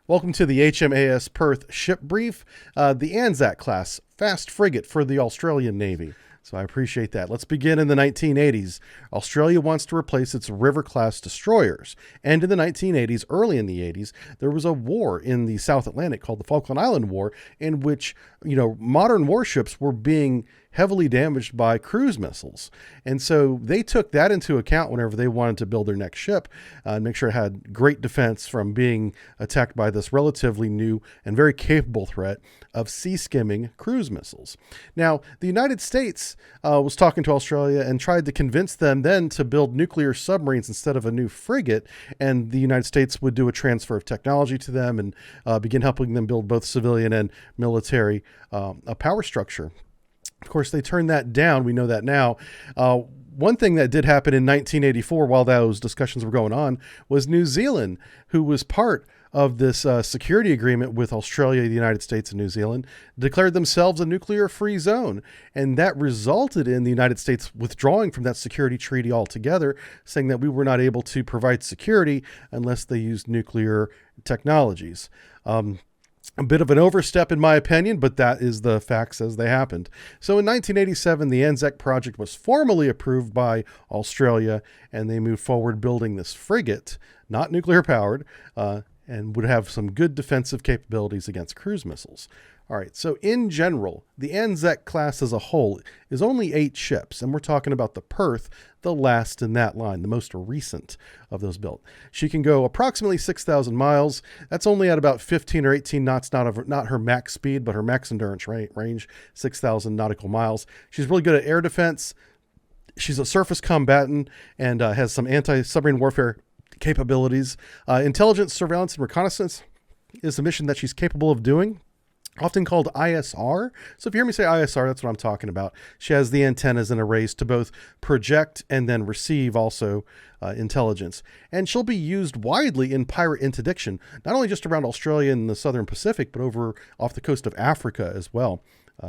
Welcome to the HMAS Perth Ship Brief, the Anzac-class fast frigate for the Australian Navy. So I appreciate that. Let's begin in the 1980s. Australia wants to replace its River-class destroyers. And in the 1980s, early in the 80s, there was a war in the South Atlantic called the Falkland Island War, in which, modern warships were being heavily damaged by cruise missiles. And so they took that into account whenever they wanted to build their next ship and make sure it had great defense from being attacked by this relatively new and very capable threat of sea-skimming cruise missiles. Now, the United States was talking to Australia and tried to convince them then to build nuclear submarines instead of a new frigate, and the United States would do a transfer of technology to them and begin helping them build both civilian and military power structure. Of course, they turned that down. We know that now. One thing that did happen in 1984 while those discussions were going on was New Zealand, who was part of this security agreement with Australia, the United States, and New Zealand, declared themselves a nuclear-free zone. And that resulted in the United States withdrawing from that security treaty altogether, saying that we were not able to provide security unless they used nuclear technologies. A bit of an overstep in my opinion, but that is the facts as they happened. So in 1987, the Anzac project was formally approved by Australia, and they moved forward building this frigate, not nuclear powered, and would have some good defensive capabilities against cruise missiles. All right, so in general, the Anzac class as a whole is only 8 ships, and we're talking about the Perth, the last in that line, the most recent of those built. She can go approximately 6,000 miles. That's only at about 15 or 18 knots, not her max speed, but her max endurance range, 6,000 nautical miles. She's really good at air defense. She's a surface combatant and has some anti-submarine warfare capabilities. Intelligence, surveillance, and reconnaissance is a mission that she's capable of doing, often called ISR. So if you hear me say ISR, that's what I'm talking about. She has the antennas and arrays to both project and then receive also intelligence. And she'll be used widely in pirate interdiction, not only just around Australia and the Southern Pacific, but over off the coast of Africa as well.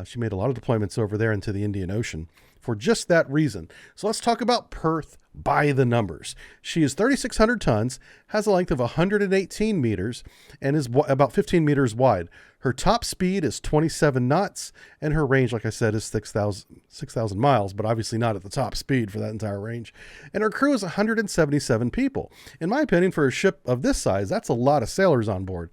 She made a lot of deployments over there into the Indian Ocean for just that reason. So let's talk about Perth by the numbers. She is 3,600 tons, has a length of 118 meters, and is about 15 meters wide. Her top speed is 27 knots, and her range, like I said, is 6,000 miles, but obviously not at the top speed for that entire range. And her crew is 177 people. In my opinion, for a ship of this size, that's a lot of sailors on board.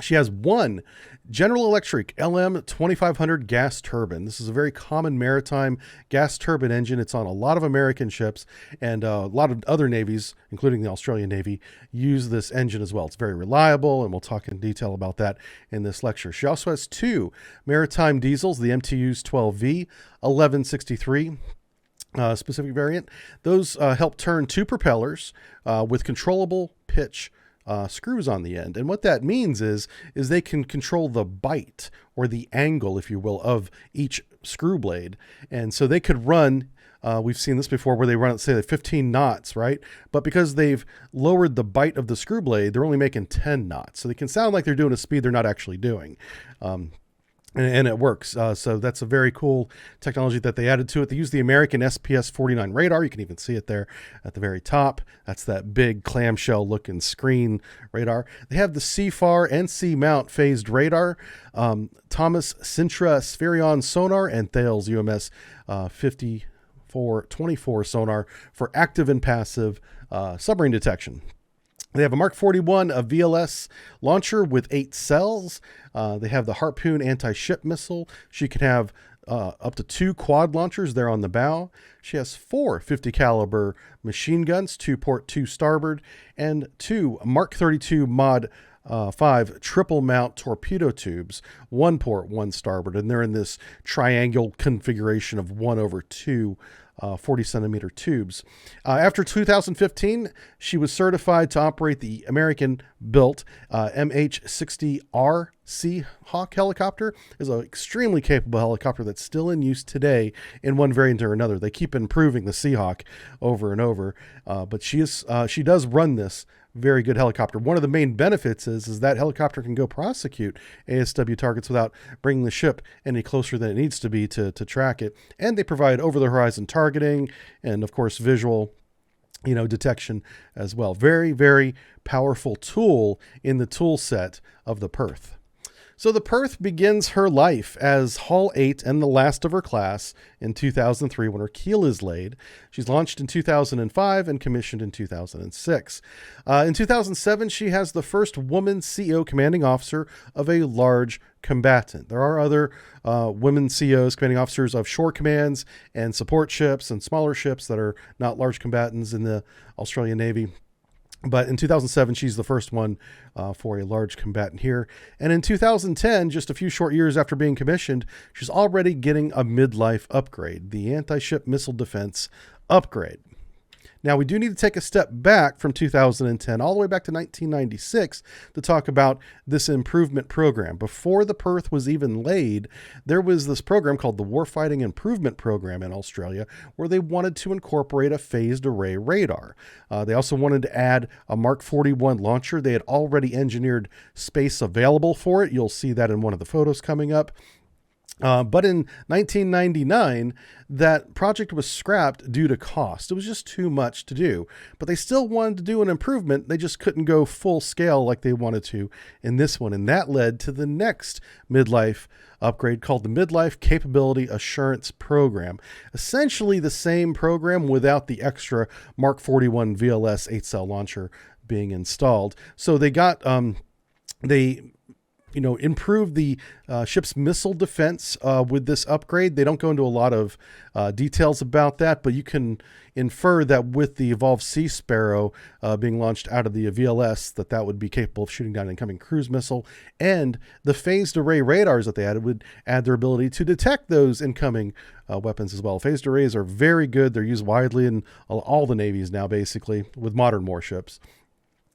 She has one General Electric LM2500 gas turbine. This is a very common maritime gas turbine engine. It's on a lot of American ships, and a lot of other navies, including the Australian Navy, use this engine as well. It's very reliable, and we'll talk in detail about that in this lecture. She also has 2 maritime diesels, the MTUs 12V, 1163. Specific variant. Those help turn 2 propellers with controllable pitch screws on the end. And what that means is they can control the bite or the angle, if you will, of each screw blade. And so they could run, we've seen this before, where they run at, say, 15 knots, right? But because they've lowered the bite of the screw blade, they're only making 10 knots. So they can sound like they're doing a speed they're not actually doing. And it works. So that's a very cool technology that they added to it. They use the American SPS-49 radar. You can even see it there at the very top. That's that big clamshell looking screen radar. They have the CFAR and C-mount phased radar, Thomas Sintra Spherion sonar, and Thales UMS 5424 sonar for active and passive submarine detection. They have a Mark 41, a VLS launcher with 8 cells. They have the Harpoon anti-ship missile. She can have up to 2 quad launchers there on the bow. She has 4 50 caliber machine guns, 2 port, 2 starboard, and 2 Mark 32 Mod 5 triple mount torpedo tubes, 1 port, 1 starboard, and they're in this triangle configuration of 1/2 40 centimeter tubes. After 2015, she was certified to operate the American-built MH-60R Seahawk helicopter. Is an extremely capable helicopter that's still in use today in one variant or another. They keep improving the Seahawk over and over, but she does run this very good helicopter. One of the main benefits is that helicopter can go prosecute ASW targets without bringing the ship any closer than it needs to be to track it. And they provide over-the-horizon targeting and, of course, visual detection as well. Very, very powerful tool in the tool set of the Perth. So the Perth begins her life as Hull 8 and the last of her class in 2003 when her keel is laid. She's launched in 2005 and commissioned in 2006. In 2007, she has the first woman CO commanding officer of a large combatant. There are other women COs, commanding officers of shore commands and support ships and smaller ships that are not large combatants in the Australian Navy. But in 2007, she's the first one for a large combatant here. And in 2010, just a few short years after being commissioned, she's already getting a midlife upgrade, the anti-ship missile defense upgrade. Now, we do need to take a step back from 2010 all the way back to 1996 to talk about this improvement program. Before the Perth was even laid, there was this program called the Warfighting Improvement Program in Australia where they wanted to incorporate a phased array radar. They also wanted to add a Mark 41 launcher. They had already engineered space available for it. You'll see that in one of the photos coming up. But in 1999, that project was scrapped due to cost. It was just too much to do. But they still wanted to do an improvement. They just couldn't go full scale like they wanted to in this one. And that led to the next midlife upgrade called the Midlife Capability Assurance Program. Essentially the same program without the extra Mark 41 VLS 8-cell launcher being installed. So they got, improve the ship's missile defense with this upgrade. They don't go into a lot of details about that, but you can infer that with the Evolved Sea Sparrow being launched out of the VLS, that would be capable of shooting down an incoming cruise missile. And the phased array radars that they added would add their ability to detect those incoming weapons as well. Phased arrays are very good. They're used widely in all the navies now, basically, with modern warships.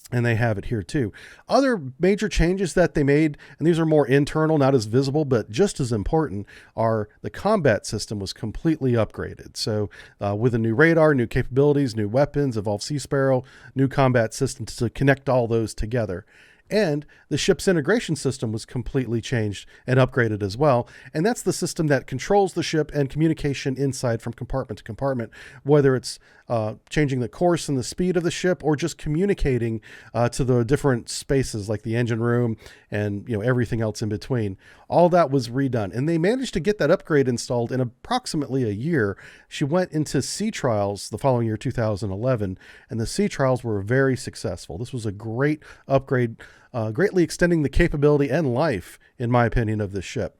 And they have it here too. Other major changes that they made, and these are more internal, not as visible, but just as important, are the combat system was completely upgraded. So with a new radar, new capabilities, new weapons, Evolved Sea Sparrow, new combat system to connect all those together. And the ship's integration system was completely changed and upgraded as well. And that's the system that controls the ship and communication inside from compartment to compartment, whether it's changing the course and the speed of the ship or just communicating to the different spaces like the engine room and everything else in between. All that was redone. And they managed to get that upgrade installed in approximately a year. She went into sea trials the following year, 2011, and the sea trials were very successful. This was a great upgrade, greatly extending the capability and life, in my opinion, of this ship.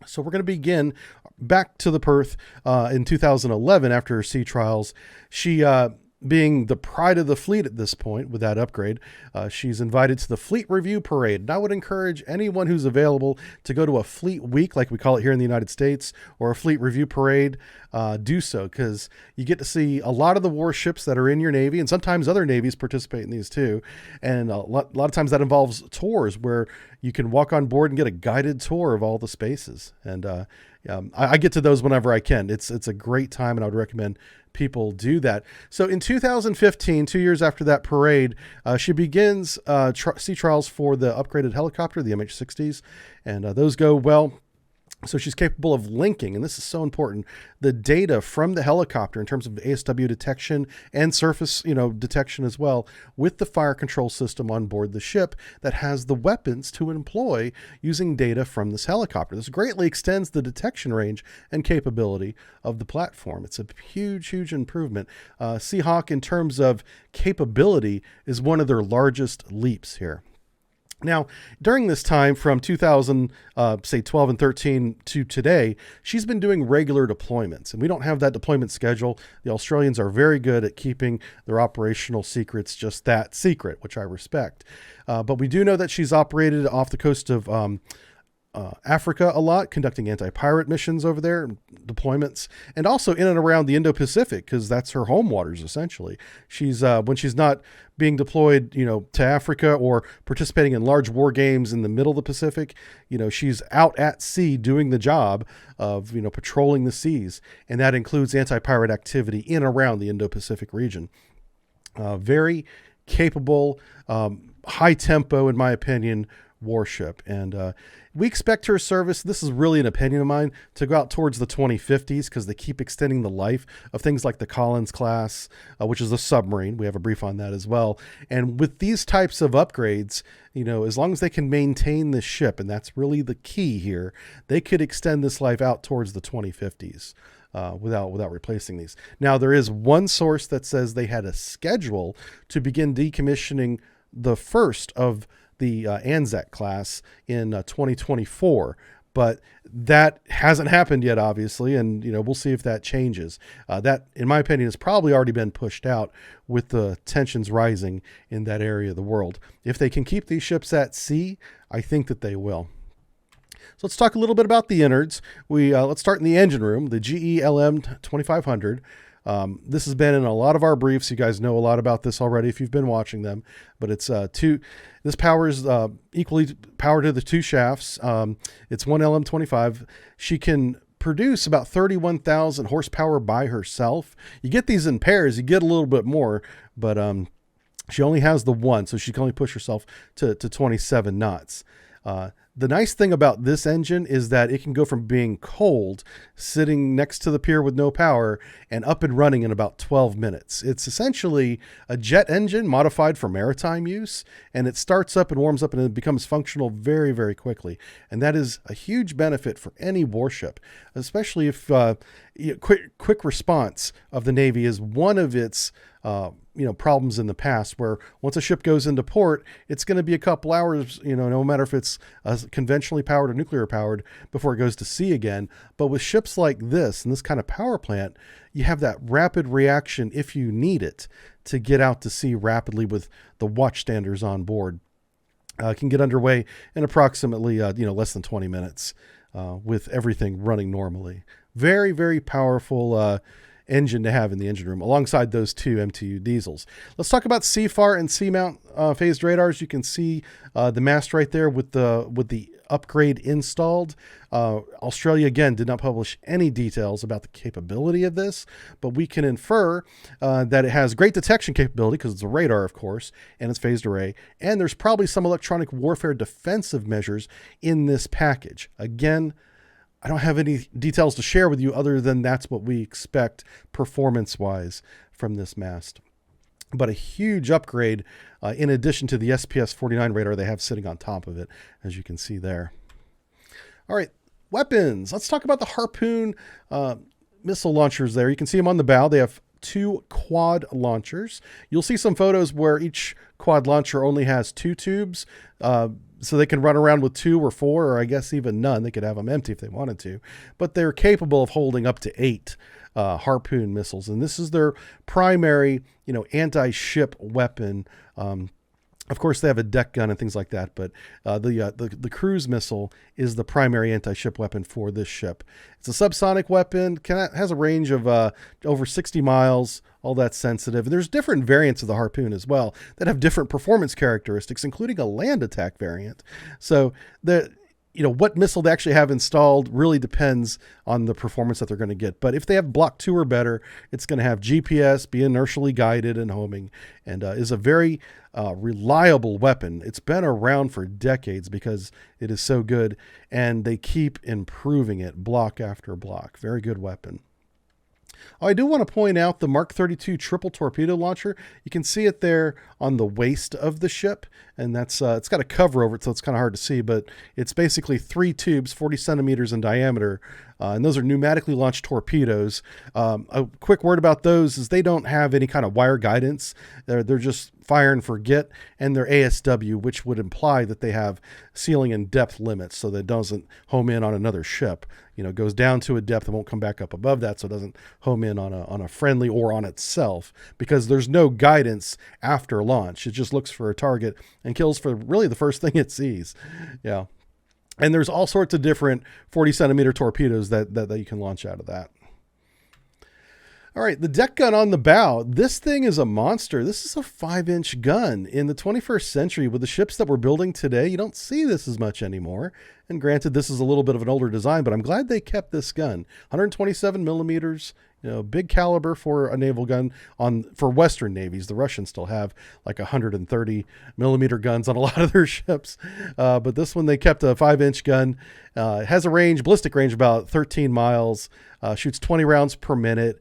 So we're going to begin back to the Perth in 2011 after her sea trials. She, being the pride of the fleet at this point with that upgrade, she's invited to the Fleet Review Parade. And I would encourage anyone who's available to go to a Fleet Week, like we call it here in the United States, or a Fleet Review Parade, do so, because you get to see a lot of the warships that are in your Navy, and sometimes other navies participate in these too. And a lot of times that involves tours where you can walk on board and get a guided tour of all the spaces. And I get to those whenever I can. It's a great time, and I would recommend people do that. So in 2015, 2 years after that parade, she begins sea trials for the upgraded helicopter, the MH-60s, and those go well. So she's capable of linking, and this is so important, the data from the helicopter in terms of ASW detection and surface, detection as well, with the fire control system on board the ship that has the weapons to employ using data from this helicopter. This greatly extends the detection range and capability of the platform. It's a huge, huge improvement. Seahawk, in terms of capability, is one of their largest leaps here. Now, during this time from 2000, say 12 and 13 to today, she's been doing regular deployments, and we don't have that deployment schedule. The Australians are very good at keeping their operational secrets just that secret, which I respect. But we do know that she's operated off the coast of Africa a lot, conducting anti-pirate missions over there, deployments, and also in and around the Indo-Pacific, because that's her home waters, essentially. She's when she's not being deployed, to Africa or participating in large war games in the middle of the Pacific, she's out at sea doing the job of, patrolling the seas. And that includes anti-pirate activity in and around the Indo-Pacific region. Very capable, high tempo, in my opinion, warship. And we expect her service, this is really an opinion of mine, to go out towards the 2050s because they keep extending the life of things like the Collins class, which is a submarine. We have a brief on that as well. And with these types of upgrades, you know, as long as they can maintain the ship, and that's really the key here, they could extend this life out towards the 2050s. Without replacing these. Now, there is one source that says they had a schedule to begin decommissioning the first of the Anzac class in 2024, but that hasn't happened yet, obviously, and you know, we'll see if that changes. That, in my opinion, has probably already been pushed out with the tensions rising in that area of the world. If they can keep these ships at sea, I think that they will. So let's talk a little bit about the innards. Let's start in the engine room, the GE LM 2500. This has been in a lot of our briefs. You guys know a lot about this already if you've been watching them. But it's this powers equally power to the two shafts. It's one LM25. She can produce about 31,000 horsepower by herself. You get these in pairs, you get a little bit more, but she only has the one, so she can only push herself to 27 knots. The nice thing about this engine is that it can go from being cold, sitting next to the pier with no power, and up and running in about 12 minutes. It's essentially a jet engine modified for maritime use, and it starts up and warms up and it becomes functional very, very quickly. And that is a huge benefit for any warship, especially if quick response of the Navy is one of its problems in the past, where once a ship goes into port, it's going to be a couple hours, no matter if it's conventionally powered or nuclear powered, before it goes to sea again. But with ships like this and this kind of power plant, you have that rapid reaction if you need it to get out to sea rapidly with the watchstanders on board. Can get underway in approximately less than 20 minutes with everything running normally. Very, very powerful engine to have in the engine room alongside those two MTU diesels. Let's talk about CFAR and C-mount phased radars. You can see the mast right there with the upgrade installed. Australia, again, did not publish any details about the capability of this, but we can infer that it has great detection capability because it's a radar, of course, and it's phased array, and there's probably some electronic warfare defensive measures in this package. Again, I don't have any details to share with you other than that's what we expect performance-wise from this mast. But a huge upgrade in addition to the SPS-49 radar they have sitting on top of it, as you can see there. All right, weapons. Let's talk about the Harpoon missile launchers there. You can see them on the bow. They have two quad launchers. You'll see some photos where each quad launcher only has two tubes, so they can run around with 2 or 4, or I guess even none. They could have them empty if they wanted to, but they're capable of holding up to 8 Harpoon missiles. And this is their primary, anti-ship weapon. Of course, they have a deck gun and things like that, but the cruise missile is the primary anti-ship weapon for this ship. It's a subsonic weapon, has a range of over 60 miles, all that sensitive. And there's different variants of the Harpoon as well that have different performance characteristics, including a land attack variant. So what missile they actually have installed really depends on the performance that they're going to get. But if they have Block 2 or better, it's going to have GPS, be inertially guided and homing, and is a very reliable weapon. It's been around for decades because it is so good, and they keep improving it block after block. Very good weapon. I do want to point out the Mark 32 triple torpedo launcher. You can see it there on the waist of the ship, and that's it's got a cover over it, so it's kind of hard to see, but it's basically 3 tubes, 40 centimeters in diameter, and those are pneumatically launched torpedoes. A quick word about those is they don't have any kind of wire guidance. They're just fire and forget, and they're ASW, which would imply that they have ceiling and depth limits so that it doesn't home in on another ship. It goes down to a depth and won't come back up above that, so it doesn't home in on a friendly or on itself, because there's no guidance after launch. It just looks for a target and kills for really the first thing it sees. Yeah. And there's all sorts of different 40 centimeter torpedoes that you can launch out of that. All right, the deck gun on the bow. This thing is a monster. This is a 5-inch gun. In the 21st century, with the ships that we're building today, you don't see this as much anymore. And granted, this is a little bit of an older design, but I'm glad they kept this gun. 127 millimeters big caliber for a naval gun for Western navies. The Russians still have like 130 millimeter guns on a lot of their ships. But this one, they kept a 5-inch gun. It has a ballistic range about 13 miles, shoots 20 rounds per minute.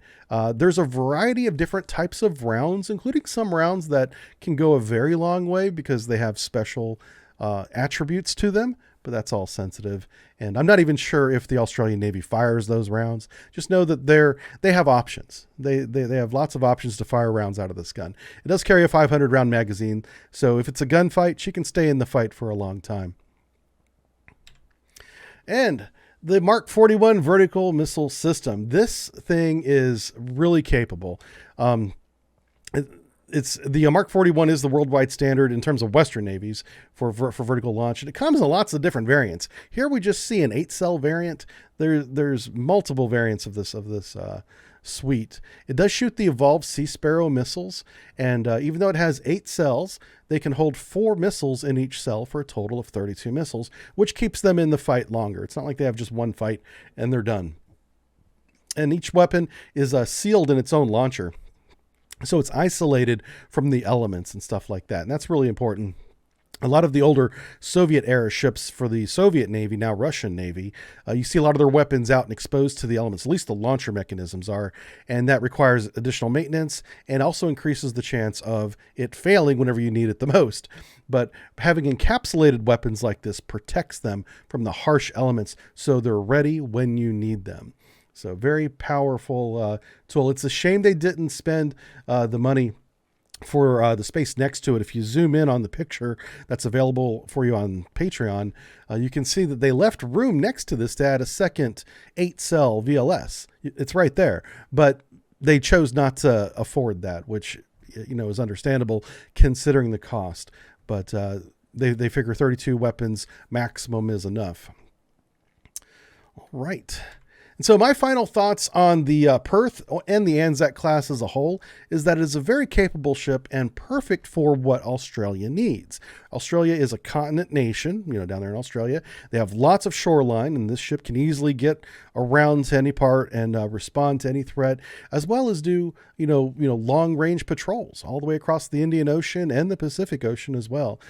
There's a variety of different types of rounds, including some rounds that can go a very long way because they have special attributes to them. But that's all sensitive. And I'm not even sure if the Australian Navy fires those rounds. Just know that they have options. They have lots of options to fire rounds out of this gun. It does carry a 500 round magazine. So if it's a gunfight, she can stay in the fight for a long time. And the Mark 41 vertical missile system. This thing is really capable. It's the Mark 41 is the worldwide standard in terms of Western navies for vertical launch, and it comes in lots of different variants. Here we just see an 8-cell variant. There's multiple variants of this suite. It does shoot the evolved Sea Sparrow missiles, and even though it has 8 cells, they can hold 4 missiles in each cell for a total of 32 missiles, which keeps them in the fight longer. It's not like they have just one fight and they're done. And each weapon is sealed in its own launcher. So it's isolated from the elements and stuff like that. And that's really important. A lot of the older Soviet-era ships for the Soviet Navy, now Russian Navy, you see a lot of their weapons out and exposed to the elements, at least the launcher mechanisms are, and that requires additional maintenance and also increases the chance of it failing whenever you need it the most. But having encapsulated weapons like this protects them from the harsh elements so they're ready when you need them. So very powerful tool. It's a shame they didn't spend the money for the space next to it. If you zoom in on the picture that's available for you on Patreon, you can see that they left room next to this to add a second 8-cell VLS. It's right there, but they chose not to afford that, which is understandable considering the cost. But they figure 32 weapons maximum is enough. All right. And so my final thoughts on the Perth and the Anzac class as a whole is that it is a very capable ship and perfect for what Australia needs. Australia is a continent nation, down there in Australia. They have lots of shoreline, and this ship can easily get around to any part and respond to any threat, as well as do, long-range patrols all the way across the Indian Ocean and the Pacific Ocean as well.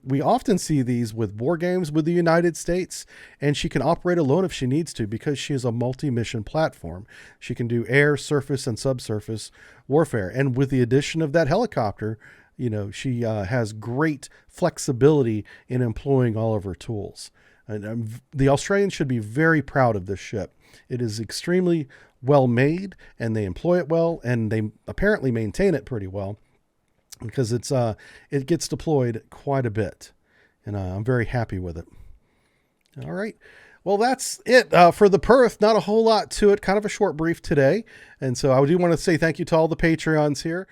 We often see these with war games with the United States, and she can operate alone if she needs to because she is a multi-mission platform. She can do air, surface, and subsurface warfare. And with the addition of that helicopter, she has great flexibility in employing all of her tools. And the Australians should be very proud of this ship. It is extremely well made, and they employ it well, and they apparently maintain it pretty well because it gets deployed quite a bit, and I'm very happy with it. All right. Well, that's it for the Perth. Not a whole lot to it. Kind of a short brief today. And so I do want to say thank you to all the Patreons here.